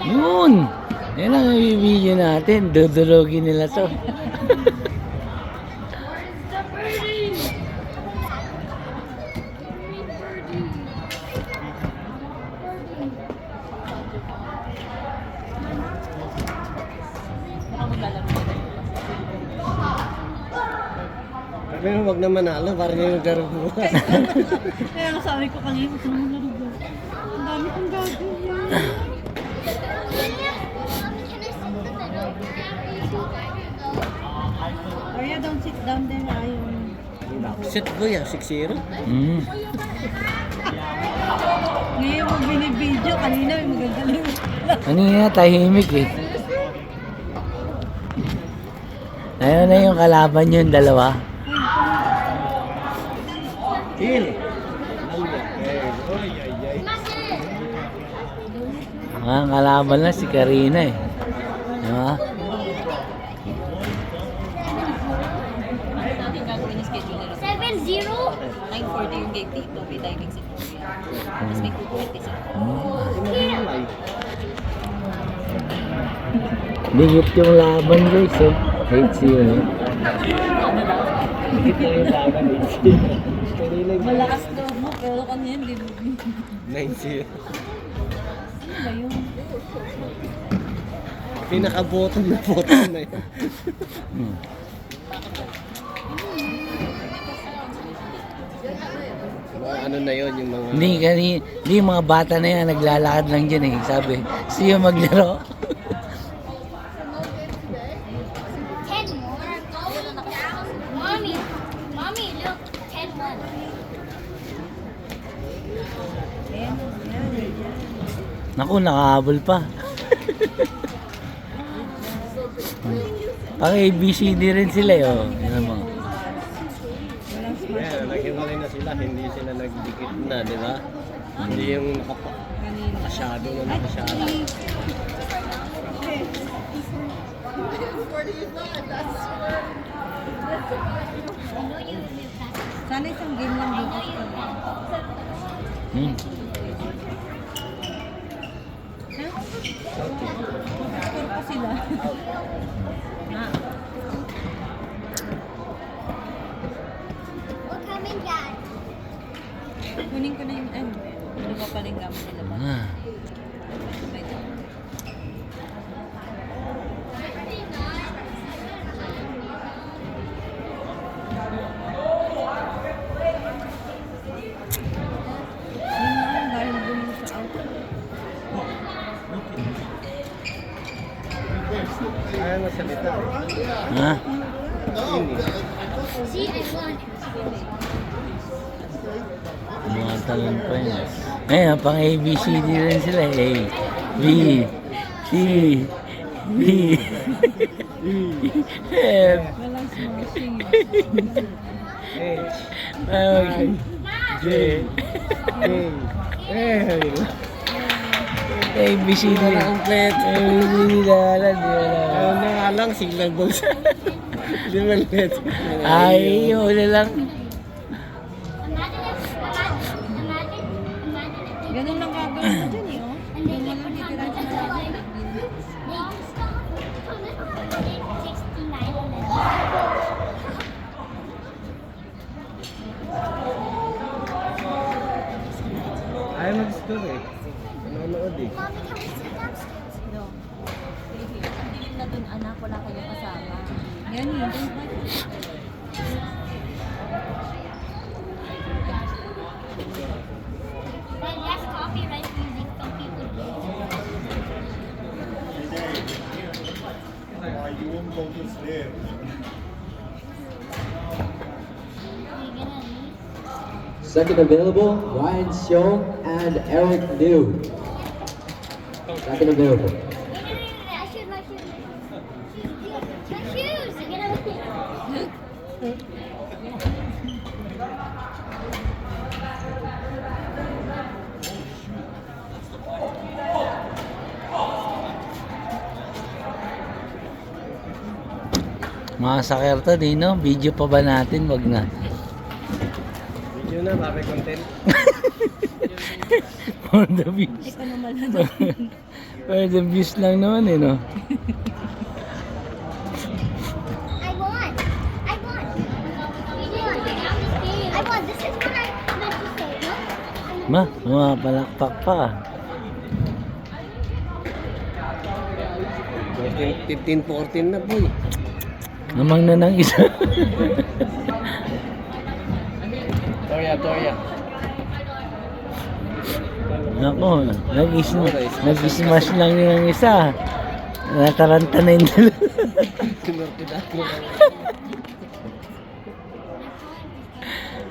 Yun! Yan ang i-video natin. Dudulogin nila to. Pero wag na manalo, parang yung laro bukas. Kaya nga sabi ko kanina, huwag naman narugo. Ang dami kong gagawin. Arya, don't sit down there. Ayaw. Sit ko yan, 6-0. Ngayon mo binibidyo, kanina may magagaling. Kanina tahimik eh. Ayun na yung kalaban yung dalawa. Kill! Ang kalaban na si Karina eh. Diba? Natin gagawin yung schedule nila. 7-0? 9:40 yung game dito. May timing si Tapos may kukulit isa. Dikit yung laban guys oh. 8-0. Malakas loob mo, pero kanina hindi mo. 9-0. Ano ba yun? Pinaka-bottom na bottom na yun. Ano na yun, yung mga... Hindi yung mga bata na yan naglalakad lang dyan eh. Sabi, siya maglaro. 10 more? Mommy! Mommy, look! 10 more. Naku, nakahabol pa. Pang ABCD rin sila eh. Oh. Yan mo. Kaya naghiwalay na sila, hindi sila nagdikit na, di ba? Hindi yung nakasyado na nakasyado. Sana isang game lang bukas ko. Score pa sila. We're coming, Dad. Kunin ko na yung ano. Ano pa pala yung gamit nila ba? Sabay daw. Yun nga, dahil bumili sa auto. Kaya masalita. Ha? See, I won. Mga talon pa yun. Ayun, pang ABCD rin sila eh. B, C, D, F, Walang smashing. H, J, L. ABCD. Wala complete. ABCD na alam, di wala. Ano na nga lang, signal box. Hindi man let. Ay, wala lang. Ganun lang gagawin ko dyan eh, oh. Ganun lang titira sa mga Ayaw mag-score eh. Nanonood eh. Mommy, can we sit downstairs? No. Hindi na dun anak, wala kayong kasama. Yan yun. Then that's copyright music from people. You won't go to sleep. We're gonna leave. Second available, Ryan Xiong and Eric Liu. Second available. I should my shoes. My shoes! I'm gonna Mga sakerte din, no? Video pa ba natin? Wag na. Video na, para content. For the views. Ikaw naman na. For the views lang naman eh, no? I won. I won. You won. I won. This is what I meant to say. Look. Ma, mapalakpak pa. 15-14 na boy. Namang na ng isa. Torya. Ako, nag-smash lang yun ang isa. Nataranta na yung dalawa.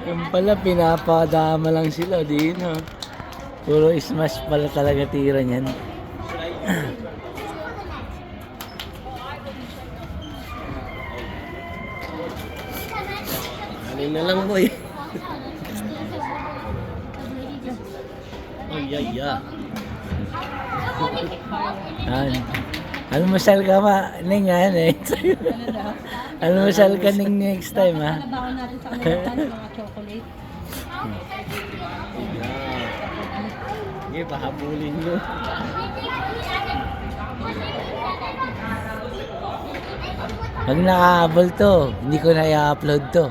Yung pala, pinapadama lang sila. Di no? Puro smash pala talaga tira niyan. Alin na lang boy. Ay. Ano masal ka ma? Ning nga eh. Ano masal ka ning next time ha? Nabaon natin sa kanila mga chocolate. Sige, pahabulin nyo. Pag nakahabol to, hindi ko na i-upload to.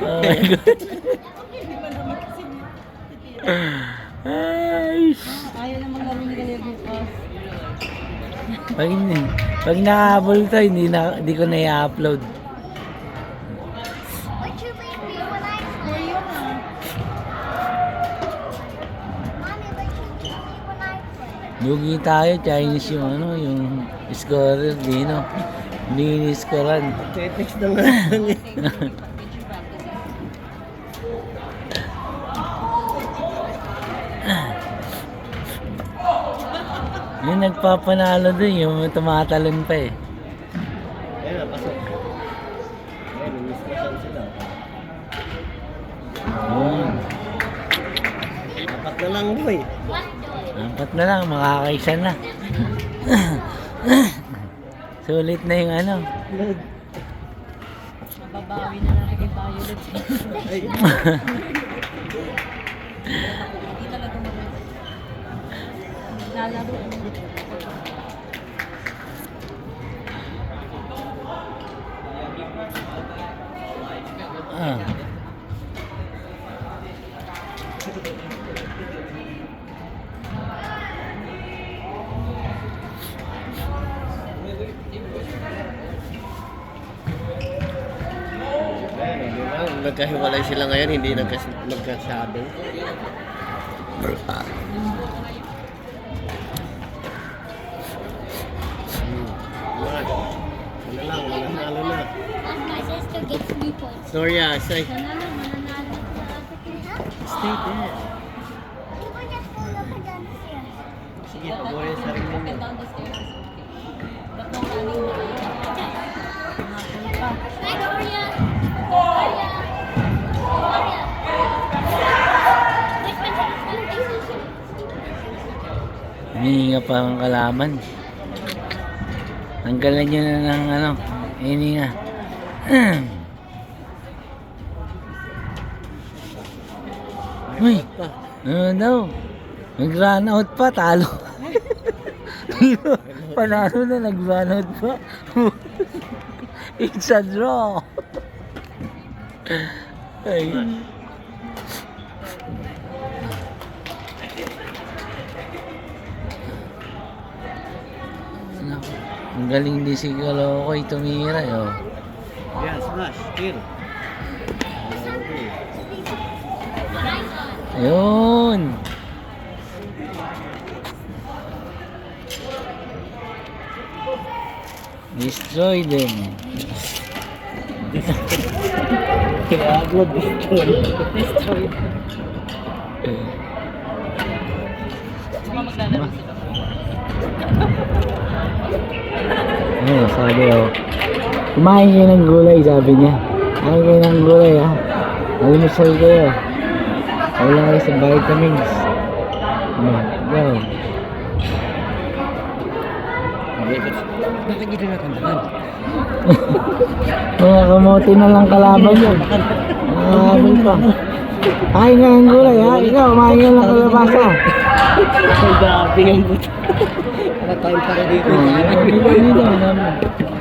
Oh my God. Ay, Ayaw namang laro ni Galera bukas. pag nakahabol to, hindi ko na i-upload. What you leave me when I play? Mommy, what you leave me when I play? Lugi tayo, Chinese yung ano, yung scorer, di no? Hindi ni-scorean. Text na nga lang eh. Yung nagpapanalo dun, yung tumatalon pa eh. Ayun na, pasok. Ayun, umismasan sila. Yun. Apat na lang boy. Apat na lang, makakaisa na. Sulit na yung ano. Mababawi na natin kay Violet. Ay, Hindi talaga lalaro. Ah. ayun, di ba? Nagkahiwalay sila ngayon, hindi nagkasabi. Ano lang, mananalo na. And my sister gets 3 points. Sorya, say. Mananalo. Stay there. You were just going up and down the stairs. Sige, paborin sa rin Up ninyo. and down the stairs is okay. But no running na. Hi, Gloria. Gloria. Gloria. Which one is it? Hinihinga pa ang kalaban. Tanggalan nyo na ng ano, hinihinga. Uy, ano daw? Nag-run out pa, talo. Panalo na, nag-run out pa. It's a draw. Ay. Naku, ang galing din si Kalokoy tumira, oh. Yeah, smash, kill. Ayun. Destroy them. Tiago, destroy. Destroy. Saka maglalaro sila. Ayun, sabi oh. Kumain kayo ng gulay, sabi niya. Kumain kayo ng gulay, ha. Alimusal kayo. Wala kayo sa vitamins. Go. Bakit hindi na kantahan? Mga kamote na lang kalaban yun. Mga Nakakabal pa. Kain ka ng gulay ha. Ikaw, kumain ka ng kalabasa. Ang grabe yung buto. Para tayo para dito. Dito, dito.